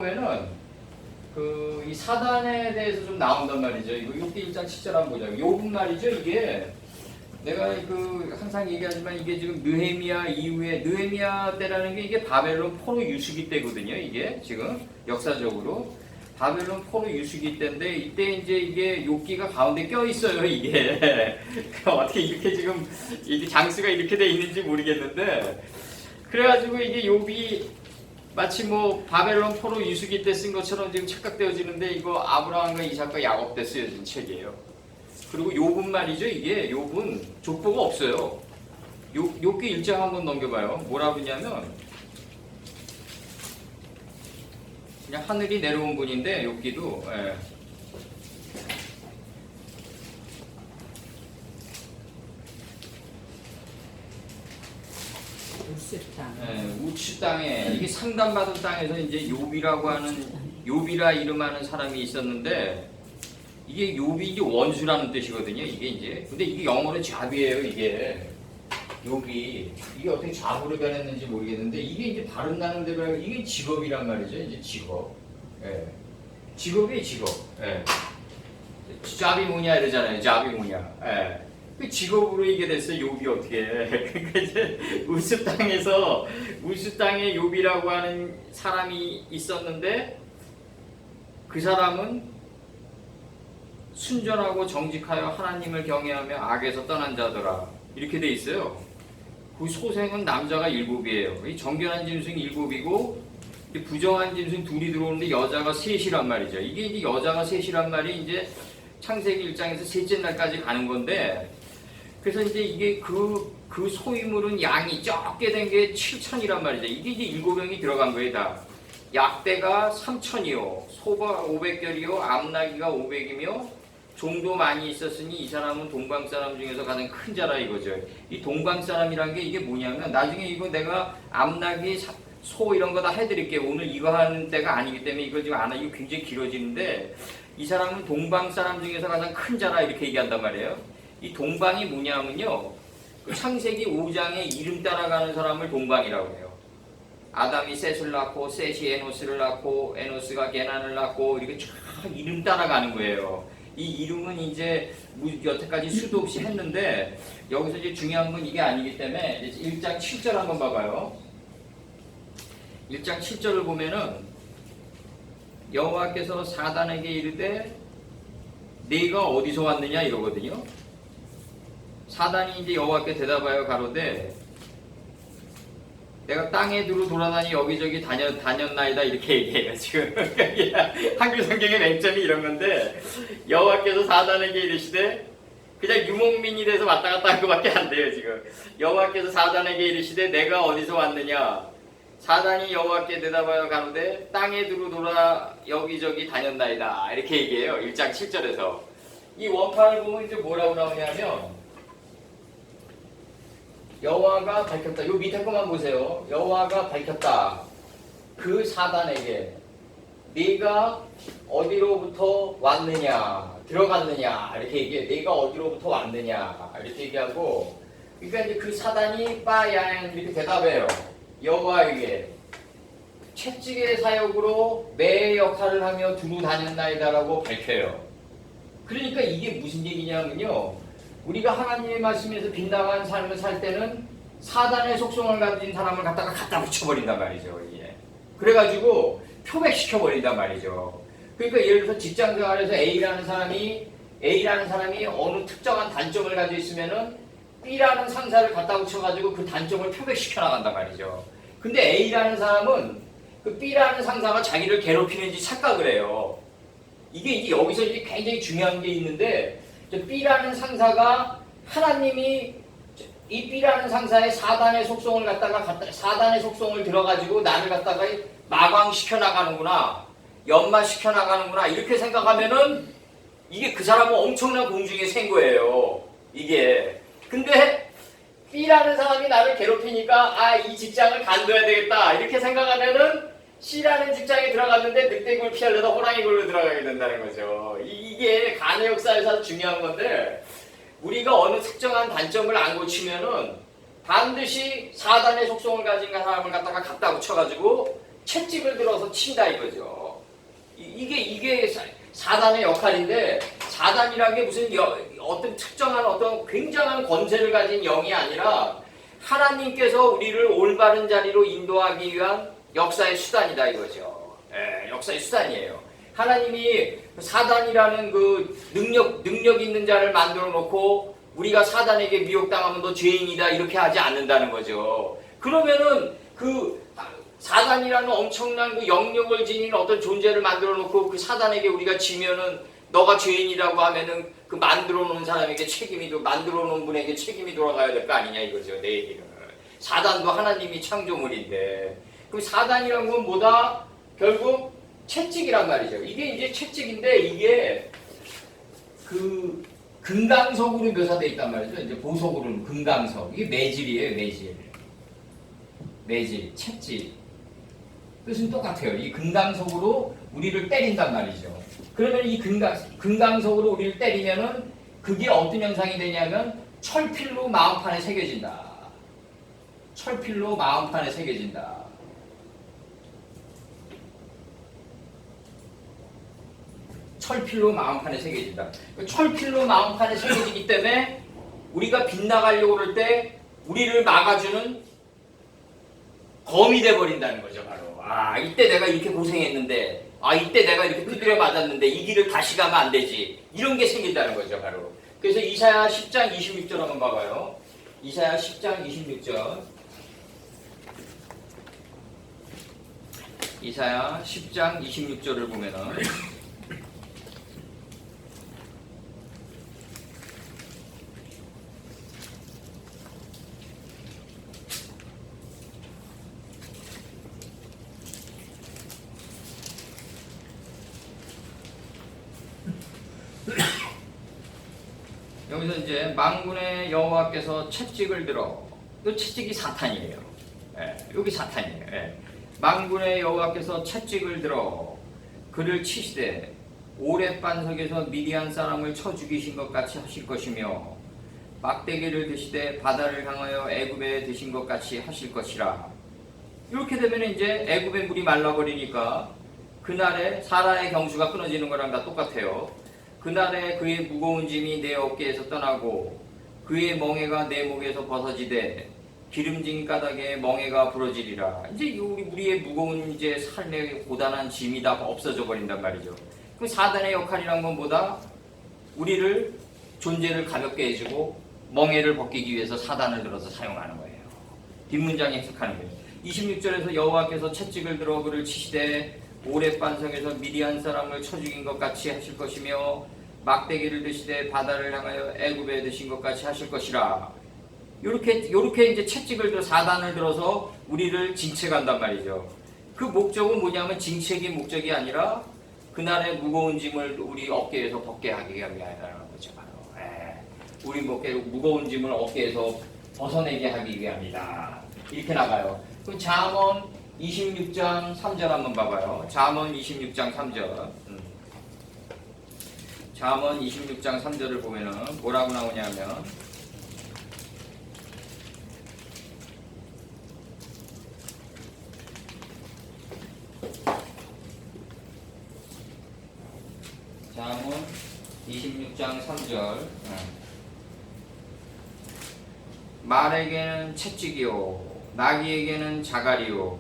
보면은 이 사단에 대해서 좀 나온단 말이죠. 이거 욥기 1장 7절 한번 보자고. 욥은 말이죠. 이게 내가 항상 얘기하지만 이게 지금 느헤미야 이후에 느헤미야 때라는 게 이게 바벨론 포로 유수기 때거든요. 이게 지금 역사적으로 바벨론 포로 유수기 때인데 이때 이제 이게 욥기가 가운데 껴 있어요. 이게 어떻게 이렇게 지금 이게 장수가 이렇게 돼 있는지 모르겠는데 그래가지고 이게 욥이 마치 뭐 바벨론 포로 유수기 때 쓴 것처럼 지금 착각되어지는데 이거 아브라함과 이삭과 야곱 때 쓰여진 책이에요. 그리고 욥은 말이죠. 이게 욥은 족보가 없어요. 욥기 1장 한번 넘겨봐요. 뭐라고 했냐면 그냥 하늘이 내려온 분인데 욥기도 우측 땅에 이게 상담받은 땅에서 이제 욥이라고 하는 욥이라 이름하는 사람이 있었는데 이게 욥이 이제 원수라는 뜻이거든요. 이게 이제 근데 이게 영어로 잡이에요. 이게 욥이 이게 어떻게 잡으로 변했는지 모르겠는데 이게 이제 발음나는 대로 이게 직업이란 말이죠. 이제 직업. 직업이 직업. 잡이 뭐냐 이러잖아요. 잡이 뭐냐. 그 직업으로 이게 됐어요. 욥이 어떻게. 그러니까 이제 우스 땅에서 우스 땅에 욥이라고 하는 사람이 있었는데 그 사람은 순전하고 정직하여 하나님을 경외하며 악에서 떠난 자더라. 이렇게 돼 있어요. 그 소생은 남자가 7이에요. 이 정결한 짐승 7이고 부정한 짐승 2이 들어오는데 여자가 3이란 말이죠. 이게 이제 여자가 3이란 말이 이제 창세기 1장에서 셋째 날까지 가는 건데 그래서 이제 이게 그 소유물은 양이 적게 된 게 7천이란 말이죠. 이게 이제 7명이 들어간 거예요, 다. 약대가 3천이요, 소가 500결이요, 암나기가 500이며, 종도 많이 있었으니 이 사람은 동방 사람 중에서 가장 큰 자라 이거죠. 이 동방 사람이란 게 이게 뭐냐면, 나중에 이거 내가 암나기, 소 이런 거 다 해드릴게요. 오늘 이거 하는 때가 아니기 때문에 이거 지금 안 하, 이거 굉장히 길어지는데, 이 사람은 동방 사람 중에서 가장 큰 자라 이렇게 얘기한단 말이에요. 이 동방이 뭐냐면요. 그 창세기 5장에 이름 따라가는 사람을 동방이라고 해요. 아담이 셋을 낳고 셋이 에노스를 낳고 에노스가 게난을 낳고 이렇게 쫙 이름 따라가는 거예요. 이 이름은 이제 여태까지 수도 없이 했는데 여기서 이제 중요한 건 이게 아니기 때문에 이제 1장 7절 한번 봐봐요. 1장 7절을 보면은 여호와께서 사단에게 이르되 네가 어디서 왔느냐 이러거든요. 사단이 이제 여호와께 대답하여 가로되 내가 땅에 두루 돌아다니 여기저기 다녔나이다 이렇게 얘기해요. 지금 한글 성경의 맹점이 이런 건데 여호와께서 사단에게 이르시되 그냥 유목민이 돼서 왔다 갔다 한 것밖에 안 돼요. 지금 여호와께서 사단에게 이르시되 내가 어디서 왔느냐 사단이 여호와께 대답하여 가로되 땅에 두루 돌아 여기저기 다녔나이다 이렇게 얘기해요. 1장 7절에서 이 원판을 보면 이제 뭐라고 나오냐면 여호와가 밝혔다. 요 밑에 것만 보세요. 여호와가 밝혔다. 그 사단에게 네가 어디로부터 왔느냐 들어갔느냐 이렇게 얘기해. 네가 어디로부터 왔느냐 이렇게 얘기하고 그러니까 이제 그 사단이 빠양 이렇게 대답해요. 여호와에게 채찍의 사역으로 매의 역할을 하며 두루 다녔나이다라고 밝혀요. 그러니까 이게 무슨 얘기냐면요. 우리가 하나님의 말씀에서 빗나간 삶을 살 때는 사단의 속성을 가진 사람을 갖다 붙여버린단 말이죠. 예. 그래가지고 표백시켜버린단 말이죠. 그러니까 예를 들어서 직장생활에서 A라는 사람이 어느 특정한 단점을 가지고 있으면은 B라는 상사를 갖다 붙여가지고 그 단점을 표백시켜 나간단 말이죠. 근데 A라는 사람은 그 B라는 상사가 자기를 괴롭히는지 착각을 해요. 이게 이제 여기서 이제 굉장히 중요한 게 있는데 B라는 상사가 하나님이 이 B라는 상사의 사단의 속성을 사단의 속성을 들어가지고 나를 갖다가 마광시켜 나가는구나, 연마시켜 나가는구나 이렇게 생각하면은 이게 그 사람은 엄청난 공중에 샌 거예요. 이게 근데 B라는 사람이 나를 괴롭히니까 이 직장을 간둬야 되겠다 이렇게 생각하면은 C라는 직장에 들어갔는데 늑대굴 피하려다 호랑이굴로 들어가게 된다는 거죠. 이게 간의 역사에서 중요한 건데 우리가 어느 특정한 단점을 안 고치면은 반드시 사단의 속성을 가진 사람을 갖다 붙여가지고 채찍을 들어서 친다 이거죠. 이게 사단의 역할인데, 사단이라는 게 무슨 어떤 특정한 어떤 굉장한 권세를 가진 영이 아니라 하나님께서 우리를 올바른 자리로 인도하기 위한 역사의 수단이다 이거죠. 예, 역사의 수단이에요. 하나님이 사단이라는 그 능력 있는 자를 만들어 놓고 우리가 사단에게 미혹당하면 너 죄인이다 이렇게 하지 않는다는 거죠. 그러면은 그 사단이라는 엄청난 그 영역을 지닌 어떤 존재를 만들어 놓고 그 사단에게 우리가 지면은 너가 죄인이라고 하면은 그 만들어 놓은 사람에게 만들어 놓은 분에게 책임이 돌아가야 될 거 아니냐 이거죠. 내 얘기는. 사단도 하나님이 창조물인데, 그 사단이란 건 뭐다? 결국 채찍이란 말이죠. 이게 이제 채찍인데, 이게 그 금강석으로 묘사되어 있단 말이죠. 이제 보석으로는 금강석. 이게 매질이에요, 매질, 채찍. 뜻은 똑같아요. 이 금강석으로 우리를 때린단 말이죠. 그러면 이 금강석으로 우리를 때리면은 그게 어떤 현상이 되냐면 철필로 마음판에 새겨진다. 철필로 마음판에 새겨진다. 철필로 마음판에 새겨진다. 철필로 마음판에 새겨지기 때문에 우리가 빗나가려고 그럴 때 우리를 막아주는 검이 돼버린다는 거죠, 바로. 아, 이때 내가 이렇게 고생했는데, 아, 이때 내가 이렇게 두드려 맞았는데 이 길을 다시 가면 안 되지. 이런 게 생긴다는 거죠, 바로. 그래서 이사야 10장 26절 한번 봐봐요. 이사야 10장 26절. 이사야 10장 26절을 보면은 여기서 이제 만군의 여호와께서 채찍을 들어, 이 채찍이 사탄이에요. 예, 여기 사탄이에요. 예. 만군의 여호와께서 채찍을 들어 그를 치시되 오랫반석에서 미디안 사람을 쳐 죽이신 것 같이 하실 것이며 막대기를 드시되 바다를 향하여 애굽에 드신 것 같이 하실 것이라. 이렇게 되면 이제 애굽의 물이 말라버리니까 그날에 사라의 경수가 끊어지는 거랑 다 똑같아요. 그날에 그의 무거운 짐이 내 어깨에서 떠나고 그의 멍에가 내 목에서 벗어지되 기름진 까닭에 멍에가 부러지리라. 이제 우리의 무거운 이제 삶의 고단한 짐이 다 없어져 버린단 말이죠. 그 사단의 역할이란 건 뭐다? 우리를 존재를 가볍게 해주고 멍에를 벗기기 위해서 사단을 들어서 사용하는 거예요. 뒷문장에 해석하는 거예요. 26절에서 여호와께서 채찍을 들어 그를 치시되 오랫반석에서 미디안 사람을 쳐 죽인 것 같이 하실 것이며 막대기를 드시되 바다를 향하여 애굽에 드신 것 같이 하실 것이라. 요렇게 이제 채찍을 들어 사단을 들어서 우리를 징책한단 말이죠. 그 목적은 뭐냐면 징책이 목적이 아니라 그날의 무거운 짐을 우리 어깨에서 벗게 하기 위함이라는 거죠. 바로. 우리 무거운 짐을 어깨에서 벗어내게 하기 위함이다. 이렇게 나가요. 그럼 잠언 26장 3절 한번 봐봐요. 잠언 26장 3절. 잠언 26장 3절을 보면은 뭐라고 나오냐면 잠언 26장 3절. 말에게는 채찍이요 나귀에게는 자갈이요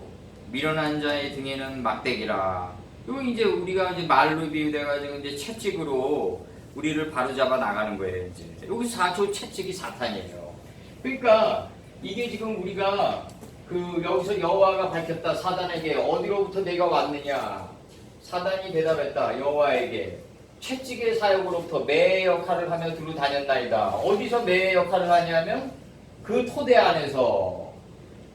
미련한 자의 등에는 막대기라. 요 이제 우리가 이제 말로 비유돼가지고 이제 채찍으로 우리를 바로잡아 나가는 거예요. 이제 여기서 채찍이 사탄이에요. 그러니까 이게 지금 우리가 그 여기서 여호와가 밝혔다 사단에게 어디로부터 내가 왔느냐. 사단이 대답했다 여호와에게 채찍의 사역으로부터 매의 역할을 하며 두루 다녔나이다. 어디서 매의 역할을 하냐면 그 토대 안에서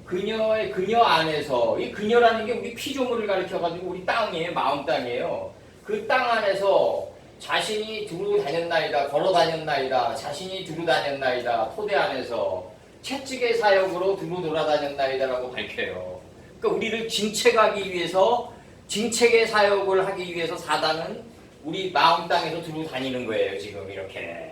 그녀 안에서, 이 그녀라는 게 우리 피조물을 가리켜가지고 우리 땅이에요. 마음 땅이에요. 그 땅 안에서 자신이 두루 다녔나이다. 걸어 다녔나이다. 자신이 두루 다녔나이다. 토대 안에서 채찍의 사역으로 두루 돌아다녔나이다 라고 밝혀요. 그러니까 우리를 징책하기 위해서, 징책의 사역을 하기 위해서 사단은 우리 마음 땅에서 두루 다니는 거예요. 지금 이렇게.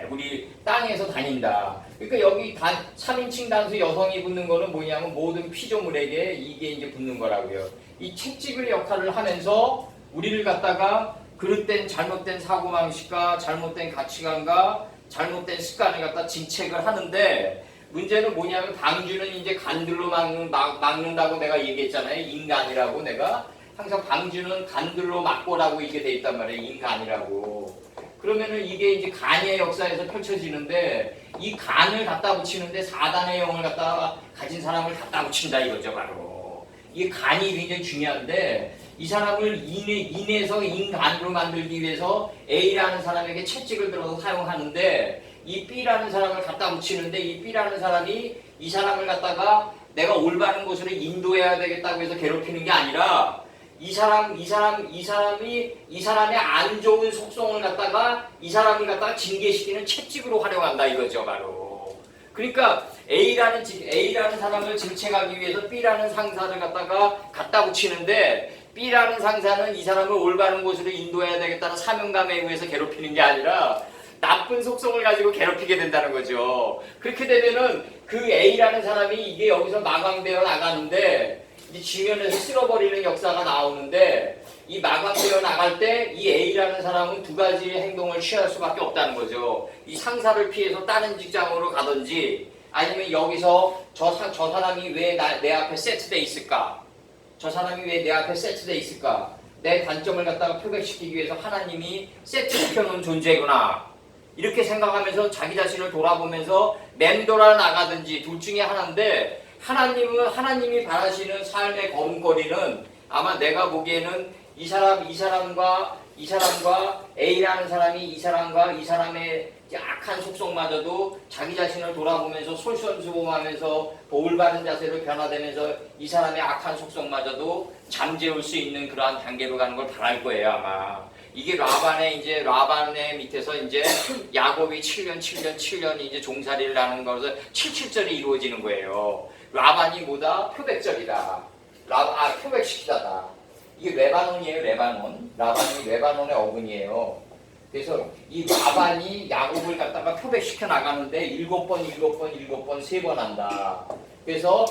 우리 땅에서 다닌다. 그러니까 여기 3인칭 단수 여성이 붙는 거는 뭐냐면 모든 피조물에게 이게 이제 붙는 거라고요. 이 채찍을 역할을 하면서 우리를 갖다가 그릇된 잘못된 사고방식과 잘못된 가치관과 잘못된 습관을 갖다 진책을 하는데, 문제는 뭐냐면 방주는 이제 간들로 막는다고 내가 얘기했잖아요. 인간이라고. 내가 항상 방주는 간들로 막고라고 이게 돼 있단 말이에요. 인간이라고. 그러면은 이게 이제 간의 역사에서 펼쳐지는데, 이 간을 갖다 붙이는데 사단의 영을 갖다 가진 사람을 갖다 붙인다 이거죠. 바로 이게 간이 굉장히 중요한데, 이 사람을 인해서 인간으로 만들기 위해서 A라는 사람에게 채찍을 들어서 사용하는데, 이 B라는 사람을 갖다 붙이는데, 이 B라는 사람이 이 사람을 갖다가 내가 올바른 곳으로 인도해야 되겠다고 해서 괴롭히는 게 아니라, 이 사람의 안 좋은 속성을 갖다가 이 사람을 갖다가 징계시키는 채찍으로 활용한다 이거죠. 바로 그러니까 A라는 사람을 질책하기 위해서 B라는 상사를 갖다 붙이는데, B라는 상사는 이 사람을 올바른 곳으로 인도해야 되겠다는 사명감에 의해서 괴롭히는 게 아니라 나쁜 속성을 가지고 괴롭히게 된다는 거죠. 그렇게 되면은 그 A라는 사람이 이게 여기서 마감되어 나가는데, 이 지면에서 쓸어버리는 역사가 나오는데, 이 마감되어 나갈 때 이 A라는 사람은 두 가지 행동을 취할 수밖에 없다는 거죠. 이 상사를 피해서 다른 직장으로 가든지, 아니면 여기서 저 사람이 왜 내 앞에 세트돼 있을까? 저 사람이 왜 내 앞에 세트돼 있을까? 내 단점을 갖다가 표백시키기 위해서 하나님이 세트시켜놓은 존재구나. 이렇게 생각하면서 자기 자신을 돌아보면서 맴돌아 나가든지 둘 중에 하나인데, 하나님이 바라시는 삶의 걸음걸이는 아마 내가 보기에는 이 사람과 A라는 사람이 이 사람의 악한 속성마저도 자기 자신을 돌아보면서 솔선수범하면서 올바른 자세로 변화되면서 이 사람의 악한 속성마저도 잠재울 수 있는 그러한 단계로 가는 걸 바랄 거예요. 아마 이게 라반의 밑에서 이제 야곱이 7년 이제 종살이를 하는 것을 77절이 이루어지는 거예요. 라반이 뭐다? 표백절이다. 표백시키다다. 이게 레바논이에요. 라반이 레바논의 어근이에요. 그래서 이 라반이 야곱을 갖다가 표백시켜 나가는데 7번 3번 한다. 그래서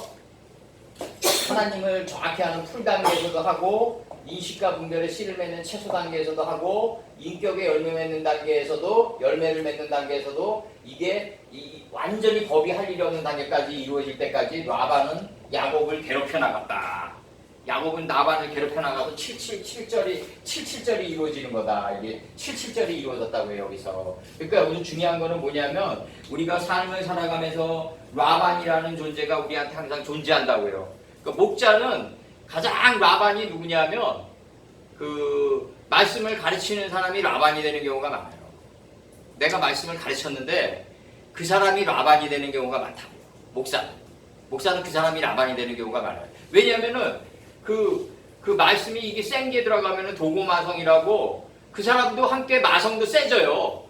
하나님을 정확히 하는 풀 단계에서도 하고, 인식과 분별의 씨를 맺는 채소 단계에서도 하고, 인격의 열매를 맺는 단계에서도 이게 완전히 법이 할 일이 없는 단계까지 이루어질 때까지 라반은 야곱을 괴롭혀 나갔다. 야곱은 라반을 괴롭혀 나가서 77절이 이루어지는 거다. 이게 77절이 이루어졌다고 해요, 여기서. 그러니까 여기서 중요한 거는 뭐냐면, 우리가 삶을 살아가면서 라반이라는 존재가 우리한테 항상 존재한다고요. 그러니까 목자는 가장 라반이 누구냐면, 그 말씀을 가르치는 사람이 라반이 되는 경우가 많아요. 내가 말씀을 가르쳤는데 그 사람이 라반이 되는 경우가 많다고요. 목사는 그 사람이 라반이 되는 경우가 많아요. 왜냐하면은 그 말씀이 이게 센 게 들어가면은 도고마성이라고, 그 사람도 함께 마성도 세져요.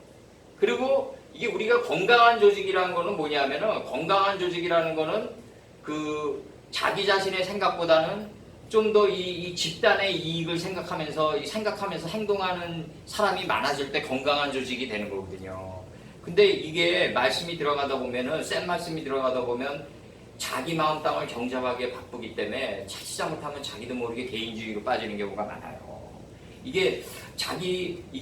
그리고 이게 우리가 건강한 조직이라는 거는 뭐냐면은, 건강한 조직이라는 거는 그 자기 자신의 생각보다는 좀 더 이 집단의 이익을 생각하면서 행동하는 사람이 많아질 때 건강한 조직이 되는 거거든요. 근데 이게 말씀이 들어가다 보면은, 센 말씀이 들어가다 보면 자기 마음 땅을 경잡하게 바쁘기 때문에 자칫 잘못하면 자기도 모르게 개인주의로 빠지는 경우가 많아요. 이게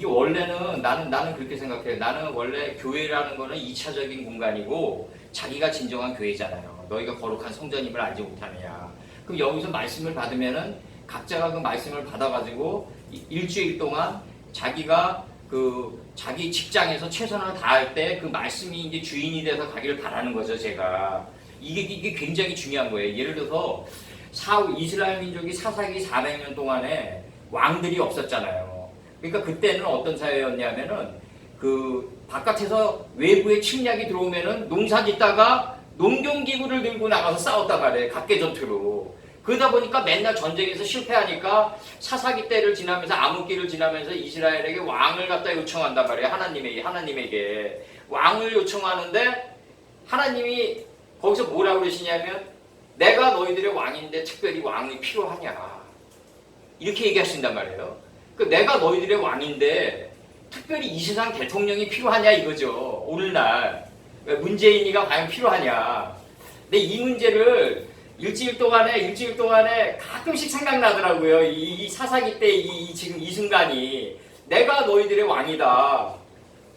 원래는 나는 그렇게 생각해요. 나는 원래 교회라는 거는 2차적인 공간이고 자기가 진정한 교회잖아요. 너희가 거룩한 성전임을 알지 못하느냐. 그럼 여기서 말씀을 받으면은 각자가 그 말씀을 받아가지고 일주일 동안 자기가 자기 직장에서 최선을 다할 때 그 말씀이 이제 주인이 돼서 가기를 바라는 거죠, 제가. 이게 굉장히 중요한 거예요. 예를 들어서 이스라엘 민족이 사사기 400년 동안에 왕들이 없었잖아요. 그러니까 그때는 어떤 사회였냐면은 바깥에서 외부의 침략이 들어오면은 농사 짓다가 농경기구를 들고 나가서 싸웠단 말이에요. 각계전투로. 그러다 보니까 맨날 전쟁에서 실패하니까 사사기 때를 지나면서 암흑기를 지나면서 이스라엘에게 왕을 갖다 요청한단 말이에요. 하나님에게 왕을 요청하는데 하나님이 거기서 뭐라고 그러시냐면, 내가 너희들의 왕인데 특별히 왕이 필요하냐, 이렇게 얘기하신단 말이에요. 내가 너희들의 왕인데 특별히 이 세상 대통령이 필요하냐 이거죠. 오늘날 문재인이가 과연 필요하냐. 근데 이 문제를 일주일 동안에 가끔씩 생각나더라고요. 이 사사기 때 지금 이 순간이 내가 너희들의 왕이다.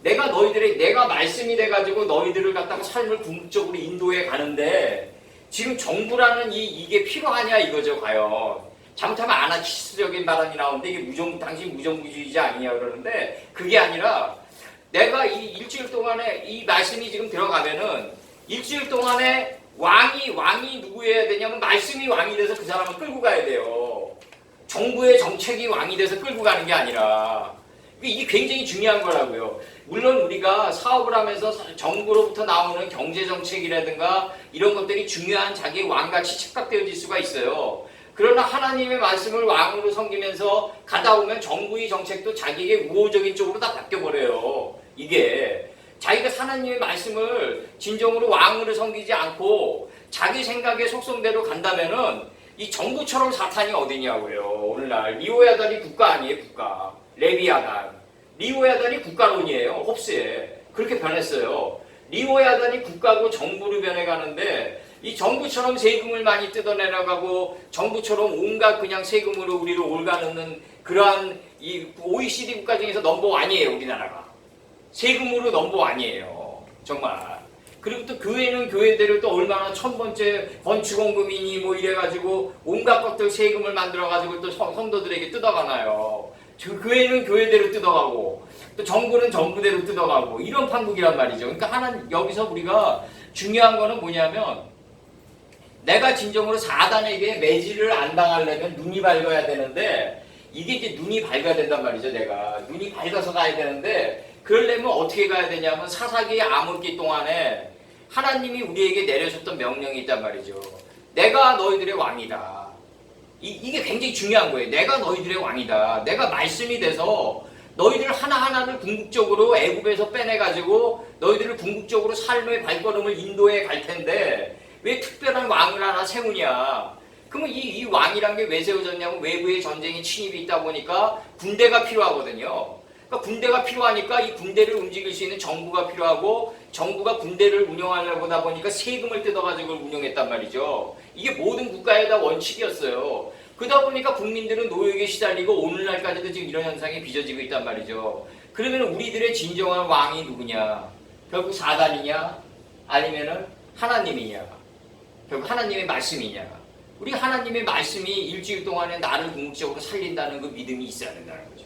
내가 말씀이 돼가지고 너희들을 갖다가 삶을 궁극적으로 인도해 가는데 지금 정부라는 이게 필요하냐 이거죠, 과연. 잘못하면 아나키스트적인 발언이 나오는데 이게 당신 무정부주의자 아니냐 그러는데 그게 아니라 내가 이 일주일 동안에 이 말씀이 지금 들어가면은 일주일 동안에 왕이 누구여야 되냐면 말씀이 왕이 돼서 그 사람을 끌고 가야 돼요. 정부의 정책이 왕이 돼서 끌고 가는 게 아니라 이게 굉장히 중요한 거라고요. 물론 우리가 사업을 하면서 정부로부터 나오는 경제정책이라든가 이런 것들이 중요한 자기 왕같이 착각되어질 수가 있어요. 그러나 하나님의 말씀을 왕으로 섬기면서 가다 보면 정부의 정책도 자기에게 우호적인 쪽으로 다 바뀌어버려요. 이게 자기가 하나님의 말씀을 진정으로 왕으로 섬기지 않고 자기 생각의 속성대로 간다면은 이 정부처럼 사탄이 어디냐고요. 오늘날 리오야단이 국가 아니에요. 국가. 레비아단. 리오야단이 국가론이에요. 홉스에. 그렇게 변했어요. 리오야단이 국가고 정부로 변해가는데 이 정부처럼 세금을 많이 뜯어내려가고 정부처럼 온갖 그냥 세금으로 우리를 올가놓는 그러한 이 OECD 국가 중에서 넘버원이에요. 우리나라가. 세금으로 넘버원이에요. 정말. 그리고 또 교회는 교회대로 또 얼마나 천번째 건축원금이니 뭐 이래가지고 온갖 것들 세금을 만들어가지고 또 성도들에게 뜯어가나요. 교회는 교회대로 뜯어가고 또 정부는 정부대로 뜯어가고 이런 판국이란 말이죠. 그러니까 여기서 우리가 중요한 거는 뭐냐면 내가 진정으로 사단에게 매질을 안 당하려면 눈이 밝아야 되는데 이게 이제 눈이 밝아야 된단 말이죠. 내가 눈이 밝아서 가야 되는데 그러려면 어떻게 가야 되냐면 사사기 암흑기 동안에 하나님이 우리에게 내려줬던 명령이 있단 말이죠. 내가 너희들의 왕이다. 이게 굉장히 중요한 거예요. 내가 너희들의 왕이다. 내가 말씀이 돼서 너희들 하나하나를 궁극적으로 애굽에서 빼내가지고 너희들을 궁극적으로 삶의 발걸음을 인도해 갈 텐데 왜 특별한 왕을 하나 세우냐. 그러면 이 왕이란 게 왜 세워졌냐면 외부의 전쟁이 침입이 있다 보니까 군대가 필요하거든요. 그러니까 군대가 필요하니까 이 군대를 움직일 수 있는 정부가 필요하고 정부가 군대를 운영하려고 하다 보니까 세금을 뜯어가지고 운영했단 말이죠. 이게 모든 국가의 다 원칙이었어요. 그러다 보니까 국민들은 노역에 시달리고 오늘날까지도 지금 이런 현상이 빚어지고 있단 말이죠. 그러면 우리들의 진정한 왕이 누구냐? 결국 사단이냐? 아니면은 하나님이냐? 결국 하나님의 말씀이냐? 우리 하나님의 말씀이 일주일 동안에 나를 궁극적으로 살린다는 그 믿음이 있어야 된다는 거죠.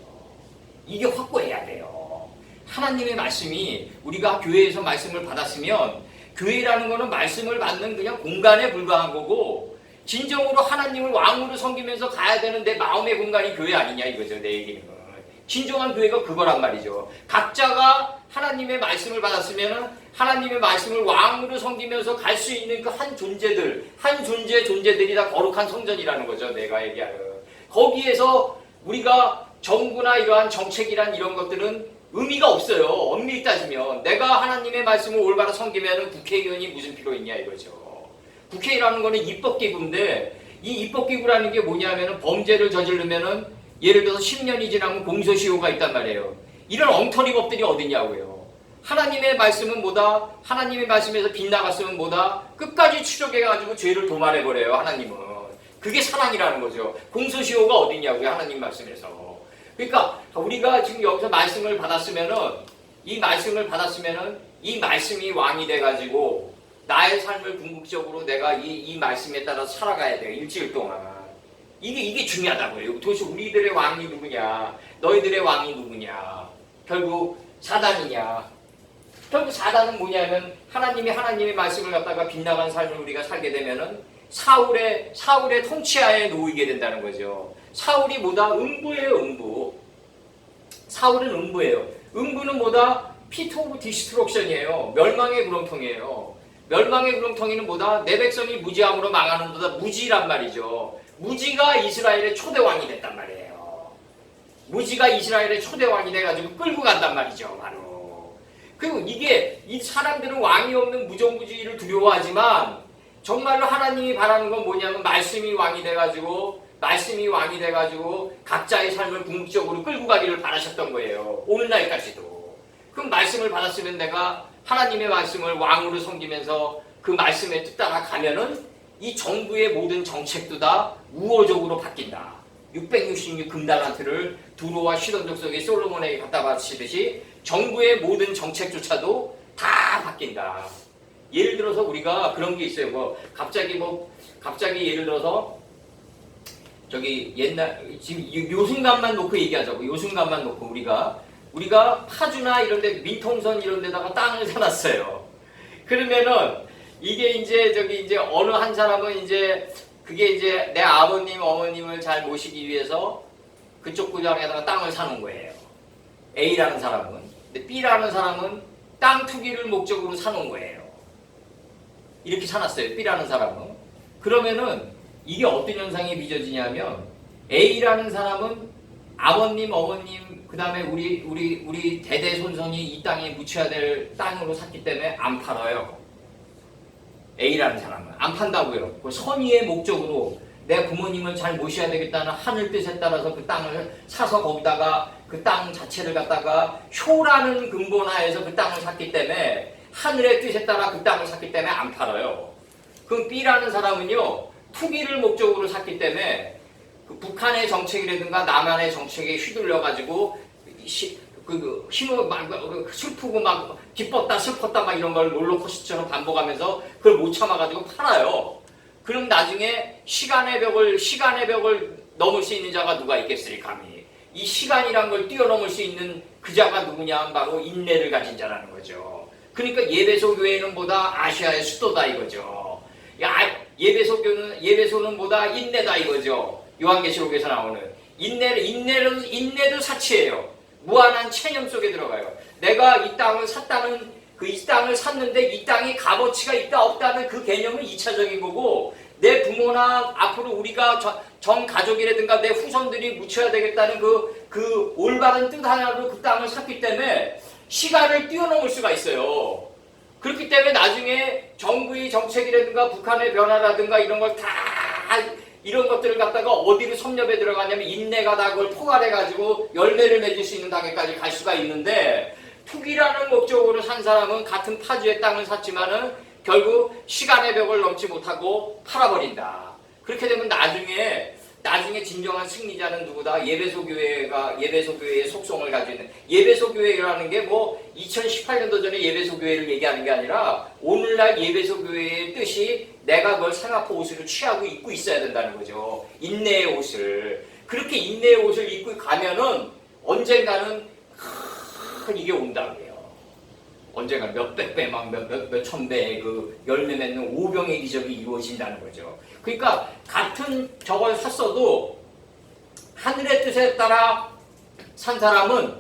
이게 확고해야 돼요. 하나님의 말씀이 우리가 교회에서 말씀을 받았으면 교회라는 거는 말씀을 받는 그냥 공간에 불과한 거고 진정으로 하나님을 왕으로 섬기면서 가야 되는 내 마음의 공간이 교회 아니냐 이거죠. 내 얘기는. 진정한 교회가 그거란 말이죠. 각자가 하나님의 말씀을 받았으면 하나님의 말씀을 왕으로 섬기면서 갈 수 있는 그 한 존재들이 다 거룩한 성전이라는 거죠. 내가 얘기하는. 거기에서 우리가 정부나 이러한 정책이란 이런 것들은 의미가 없어요. 엄밀히 따지면 내가 하나님의 말씀을 올바로 섬기면 국회의원이 무슨 필요 있냐 이거죠. 국회라는 거는 입법기구인데 이 입법기구라는 게 뭐냐면은 범죄를 저지르면은 예를 들어서 10년이 지나면 공소시효가 있단 말이에요. 이런 엉터리 법들이 어딨냐고요. 하나님의 말씀은 뭐다? 하나님의 말씀에서 빗나갔으면 뭐다? 끝까지 추적해가지고 죄를 도말해버려요. 하나님은. 그게 사랑이라는 거죠. 공소시효가 어딨냐고요. 하나님 말씀에서. 그러니까 우리가 지금 여기서 말씀을 받았으면은 이 말씀이 왕이 돼가지고 나의 삶을 궁극적으로 내가 이 말씀에 따라 살아가야 돼요. 일주일 동안. 이게 중요하다고요. 도대체 우리들의 왕이 누구냐? 너희들의 왕이 누구냐? 결국 사단이냐? 결국 사단은 뭐냐면 하나님의 말씀을 갖다가 빗나간 삶을 우리가 살게 되면은 사울의 통치하에 놓이게 된다는 거죠. 사울이 뭐다? 음부예요, 음부. 사울은 음부예요. 음부는 뭐다? 피트 오브 디스트럭션이에요. 멸망의 구렁텅이에요. 멸망의 구렁텅이는 뭐다? 내 백성이 무지함으로 망하는 거다. 무지란 말이죠. 무지가 이스라엘의 초대왕이 됐단 말이에요. 무지가 이스라엘의 초대왕이 돼가지고 끌고 간단 말이죠. 바로. 그리고 이 사람들은 왕이 없는 무정부주의를 두려워하지만 정말로 하나님이 바라는 건 뭐냐면 말씀이 왕이 돼가지고 각자의 삶을 궁극적으로 끌고 가기를 바라셨던 거예요. 오늘날까지도. 그럼 말씀을 받았으면 내가 하나님의 말씀을 왕으로 섬기면서 그 말씀에 따라 가면은 이 정부의 모든 정책도 다 우호적으로 바뀐다. 666 금달란트를 두로와 시돈족 속의 솔로몬에게 갖다 바치듯이 정부의 모든 정책조차도 다 바뀐다. 예를 들어서 우리가 그런 게 있어요. 갑자기 예를 들어서 저기 옛날 지금 요 순간만 놓고 얘기하자고. 요 순간만 놓고 우리가 파주나 이런데 민통선 이런데다가 땅을 사놨어요. 그러면은 이게 이제 어느 한 사람은 이제 그게 이제 내 아버님 어머님을 잘 모시기 위해서 그쪽 구장에다가 땅을 사는 거예요. A라는 사람은. 근데 B라는 사람은 땅 투기를 목적으로 사는 거예요. 이렇게 사놨어요. B라는 사람은. 그러면은 이게 어떤 현상이 빚어지냐면 A라는 사람은 아버님, 어머님, 그 다음에 우리 대대손손이 이 땅에 묻혀야 될 땅으로 샀기 때문에 안 팔아요. A라는 사람은 안 판다고요. 그 선의의 목적으로 내 부모님을 잘 모셔야 되겠다는 하늘 뜻에 따라서 그 땅을 사서 거기다가 그 땅 자체를 갖다가 효라는 근본하에서 그 땅을 샀기 때문에 하늘의 뜻에 따라 그 땅을 샀기 때문에 안 팔아요. 그럼 B라는 사람은요 투기를 목적으로 샀기 때문에 그 북한의 정책이라든가 남한의 정책에 휘둘려가지고 힘을 막 슬프고 막 기뻤다 슬펐다 막 이런 걸 롤러코스터처럼 반복하면서 그걸 못 참아가지고 팔아요. 그럼 나중에 시간의 벽을 넘을 수 있는 자가 누가 있겠으리 감히. 이 시간이란 걸 뛰어넘을 수 있는 그 자가 누구냐 하면 바로 인내를 가진 자라는 거죠. 그러니까 예배소 교회는 보다 아시아의 수도다 이거죠. 예배소는 보다 인내다 이거죠. 요한계시록에서 나오는 인내도 사치예요. 무한한 체념 속에 들어가요. 내가 이 땅을 샀다는 이 땅을 샀는데 이 땅이 값어치가 있다 없다는 그 개념은 2차적인 거고 내 부모나 앞으로 우리가 전 가족이라든가 내 후손들이 묻혀야 되겠다는 그 올바른 뜻 하나로 그 땅을 샀기 때문에 시간을 뛰어넘을 수가 있어요. 그렇기 때문에 나중에 정부의 정책이라든가 북한의 변화라든가 이런 걸 다 이런 것들을 갖다가 어디로 섭렵에 들어가냐면 인내가 다 그걸 포괄해가지고 열매를 맺을 수 있는 단계까지 갈 수가 있는데 투기라는 목적으로 산 사람은 같은 파주의 땅을 샀지만은 결국 시간의 벽을 넘지 못하고 팔아버린다. 그렇게 되면 나중에 진정한 승리자는 누구다? 예배소 교회의 속성을 가지고 있는 예배소 교회라는 게 뭐 2018년도 전에 예배소 교회를 얘기하는 게 아니라 오늘날 예배소 교회의 뜻이 내가 그걸 상하포 옷으로 취하고 입고 있어야 된다는 거죠. 인내의 옷을. 그렇게 인내의 옷을 입고 가면은 언젠가는 큰 이게 온다고요. 언젠가 몇백 배, 몇천 배의 그 열매 맺는 오병의 기적이 이루어진다는 거죠. 그러니까 같은 저걸 샀어도 하늘의 뜻에 따라 산 사람은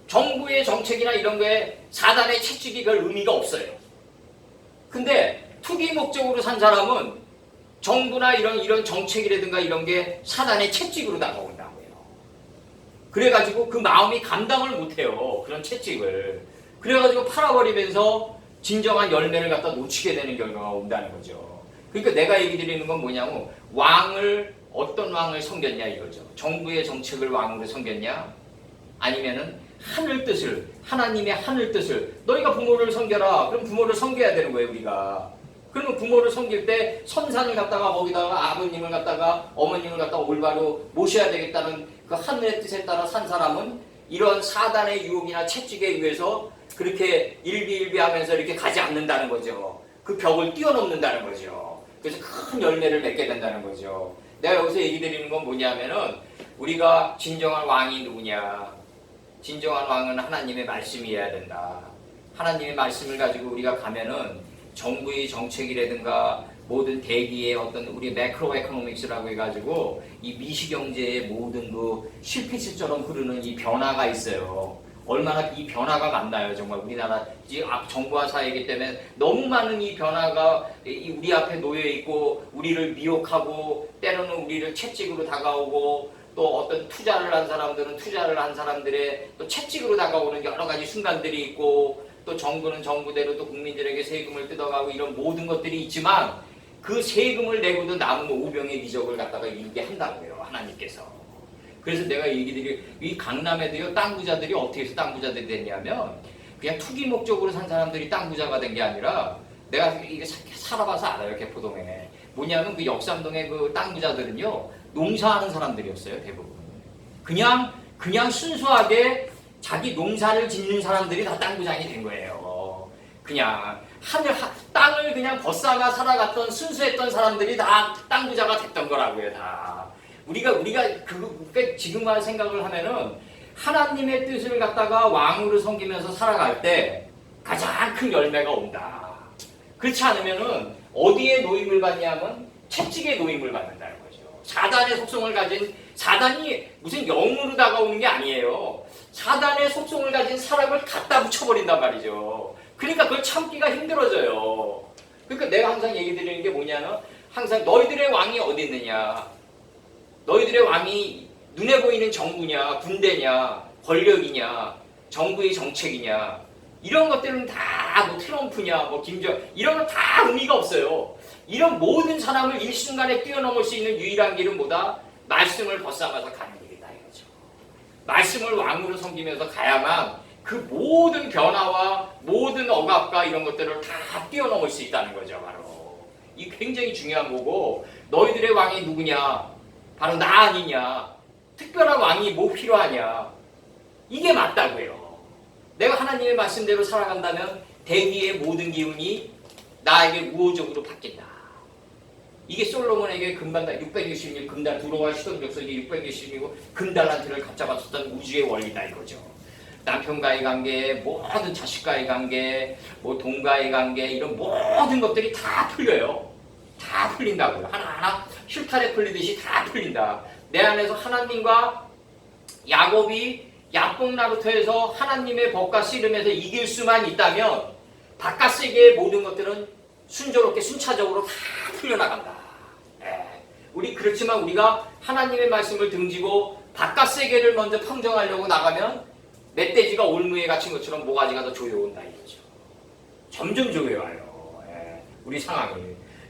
정부의 정책이나 이런 거에 사단의 채찍이 별 의미가 없어요. 근데 투기 목적으로 산 사람은 정부나 이런 정책이라든가 이런 게 사단의 채찍으로 다가온다고요. 그래가지고 그 마음이 감당을 못해요. 그런 채찍을. 그래가지고 팔아버리면서 진정한 열매를 갖다 놓치게 되는 결과가 온다는 거죠. 그러니까 내가 얘기 드리는 건 뭐냐면 어떤 왕을 섬겼냐 이거죠. 정부의 정책을 왕으로 섬겼냐 아니면은 하나님의 하늘 뜻을 너희가 부모를 섬겨라. 그럼 부모를 섬겨야 되는 거예요 우리가. 그러면 부모를 섬길 때 선산을 갖다가 거기다가 아버님을 갖다가 어머님을 갖다가 올바로 모셔야 되겠다는 그 하늘의 뜻에 따라 산 사람은 이런 사단의 유혹이나 채찍에 의해서 그렇게 일비일비하면서 이렇게 가지 않는다는 거죠. 그 벽을 뛰어넘는다는 거죠. 그래서 큰 열매를 맺게 된다는 거죠. 내가 여기서 얘기 드리는 건 뭐냐면은 우리가 진정한 왕이 누구냐. 진정한 왕은 하나님의 말씀이어야 된다. 하나님의 말씀을 가지고 우리가 가면은 정부의 정책이라든가 모든 대기의 어떤 우리 매크로 에코노믹스라고 해가지고 이 미시경제의 모든 그 실핏줄처럼 흐르는 이 변화가 있어요. 얼마나 이 변화가 많나요 정말 우리나라 정부와 사회이기 때문에 너무 많은 이 변화가 우리 앞에 놓여 있고 우리를 미혹하고 때로는 우리를 채찍으로 다가오고 또 어떤 투자를 한 사람들은 투자를 한 사람들의 또 채찍으로 다가오는 여러 가지 순간들이 있고 또 정부는 정부대로 또 국민들에게 세금을 뜯어가고 이런 모든 것들이 있지만 그 세금을 내고도 남은 오병의 기적을 갖다가 이루게 한다고요 하나님께서. 그래서 내가 얘기드릴 이 강남에도요 땅 부자들이 어떻게 해서 땅 부자들이 됐냐면 그냥 투기 목적으로 산 사람들이 땅 부자가 된 게 아니라 내가 이게 살아봐서 알아요 개포동에 뭐냐면 그 역삼동의 그 땅 부자들은요 농사하는 사람들이었어요 대부분. 그냥 순수하게 자기 농사를 짓는 사람들이 다 땅 부장이 된 거예요. 그냥 땅을 그냥 벗삼아 살아갔던 순수했던 사람들이 다 땅 부자가 됐던 거라고요 다. 우리가 지금만 생각을 하면은 하나님의 뜻을 갖다가 왕으로 섬기면서 살아갈 때 가장 큰 열매가 온다. 그렇지 않으면은 어디에 노임을 받냐면 채찍에 노임을 받는다는 거죠. 사단의 속성을 가진 사단이 무슨 영으로 다가오는 게 아니에요. 사단의 속성을 가진 사람을 갖다 붙여버린단 말이죠. 그러니까 그걸 참기가 힘들어져요. 그러니까 내가 항상 얘기 드리는 게 뭐냐면 항상 너희들의 왕이 어디 있느냐. 너희들의 왕이 눈에 보이는 정부냐, 군대냐, 권력이냐, 정부의 정책이냐 이런 것들은 다 뭐 트럼프냐, 뭐 이런 건 다 의미가 없어요. 이런 모든 사람을 일순간에 뛰어넘을 수 있는 유일한 길은 뭐다? 말씀을 벗삼아서 가는 길이다 이거죠. 말씀을 왕으로 섬기면서 가야만 그 모든 변화와 모든 억압과 이런 것들을 다 뛰어넘을 수 있다는 거죠. 바로 이 굉장히 중요한 거고 너희들의 왕이 누구냐? 바로 나 아니냐? 특별한 왕이 뭐 필요하냐? 이게 맞다고요. 내가 하나님의 말씀대로 살아간다면 대기의 모든 기운이 나에게 우호적으로 바뀐다. 이게 솔로몬에게 금반달 666 금달 두로와 시돈벽석이 666이고 금달란트를 갖잡았었던 우주의 원리다 이거죠. 남편과의 관계, 모든 자식과의 관계, 뭐 동과의 관계 이런 모든 것들이 다 풀려요. 다 풀린다고요. 하나하나 힐탈에 풀리듯이 다 풀린다. 내 안에서 하나님과 야곱이 야뽕나루터에서 하나님의 법과 씨름에서 이길 수만 있다면 바깥 세계의 모든 것들은 순조롭게 순차적으로 다 풀려나간다. 우리 그렇지만 우리가 하나님의 말씀을 등지고 바깥 세계를 먼저 평정하려고 나가면 멧돼지가 올무에 갇힌 것처럼 모가지가 더 조여온다 이거죠. 점점 조여와요. 우리 상황이.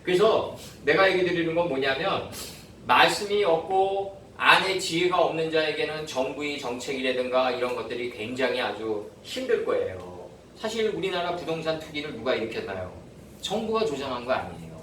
그래서 내가 얘기 드리는 건 뭐냐면 말씀이 없고 안에 지혜가 없는 자에게는 정부의 정책이라든가 이런 것들이 굉장히 아주 힘들 거예요. 사실 우리나라 부동산 투기를 누가 일으켰나요? 정부가 조장한 거 아니에요.